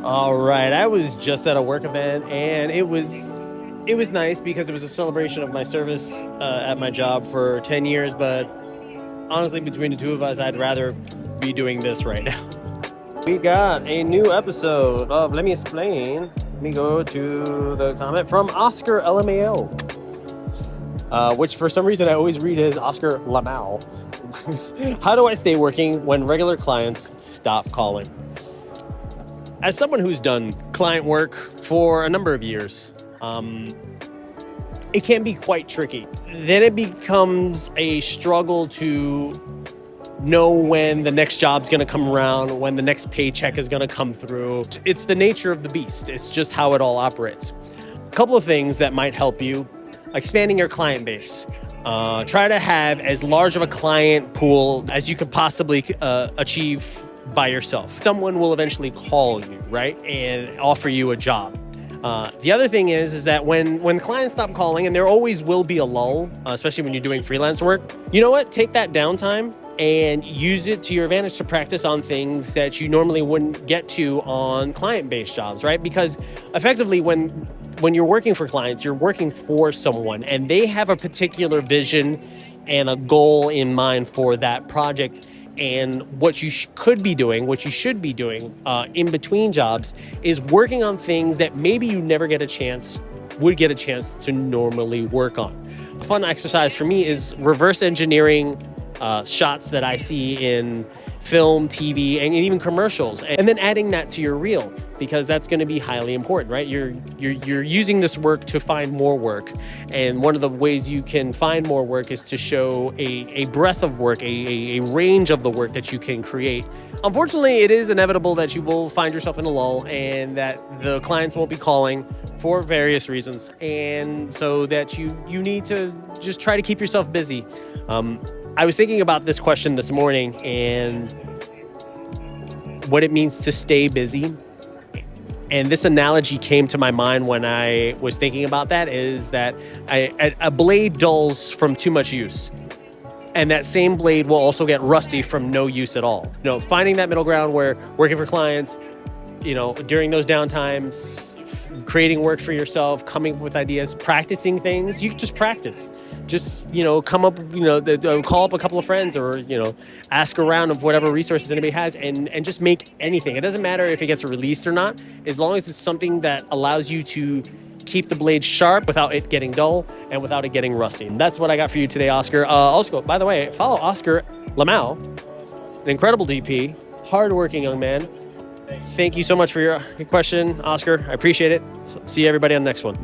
All right, I was just at a work event, and it was nice because it was a celebration of my service at my job for 10 years. But honestly, between the two of us, I'd rather be doing this right now. We got a new episode of Let Me Explain. Let me go to the comment from Oscar LMAO, which for some reason I always read as Oscar Lamau. How do I stay working when regular clients stop calling? As someone who's done client work for a number of years, it can be quite tricky. Then it becomes a struggle to know when the next job's going to come around, when the next paycheck is going to come through. It's the nature of the beast. It's just how it all operates. A couple of things that might help you: expanding your client base. Try to have as large of a client pool as you could possibly achieve by yourself. Someone will eventually call you, right, and offer you a job. The other thing is that when clients stop calling, and there always will be a lull, especially when you're doing freelance work, you know what? Take that downtime and use it to your advantage to practice on things that you normally wouldn't get to on client-based jobs, right? Because effectively, when you're working for clients, you're working for someone, and they have a particular vision and a goal in mind for that project. And what you could be doing, what you should be doing in between jobs, is working on things that maybe you never would get a chance to normally work on. A fun exercise for me is reverse engineering shots that I see in film, TV, and even commercials, and then adding that to your reel, because that's going to be highly important, right? You're using this work to find more work, and one of the ways you can find more work is to show a breadth of work, a range of the work that you can create. Unfortunately, it is inevitable that you will find yourself in a lull and that the clients won't be calling for various reasons, and so that you need to just try to keep yourself busy. I was thinking about this question this morning and what it means to stay busy. And this analogy came to my mind when I was thinking about that, is that a blade dulls from too much use. And that same blade will also get rusty from no use at all. You know, finding that middle ground where working for clients, you know, during those downtimes, creating work for yourself, coming up with ideas, practicing things. You just practice. Just, you know, come up, you know, call up a couple of friends, or, you know, ask around of whatever resources anybody has, and just make anything. It doesn't matter if it gets released or not, as long as it's something that allows you to keep the blade sharp without it getting dull and without it getting rusty. And that's what I got for you today, Oscar. Also, by the way, follow Oscar Lamau, an incredible DP, hardworking young man. Thank you so much for your question, Oscar. I appreciate it. See everybody on the next one.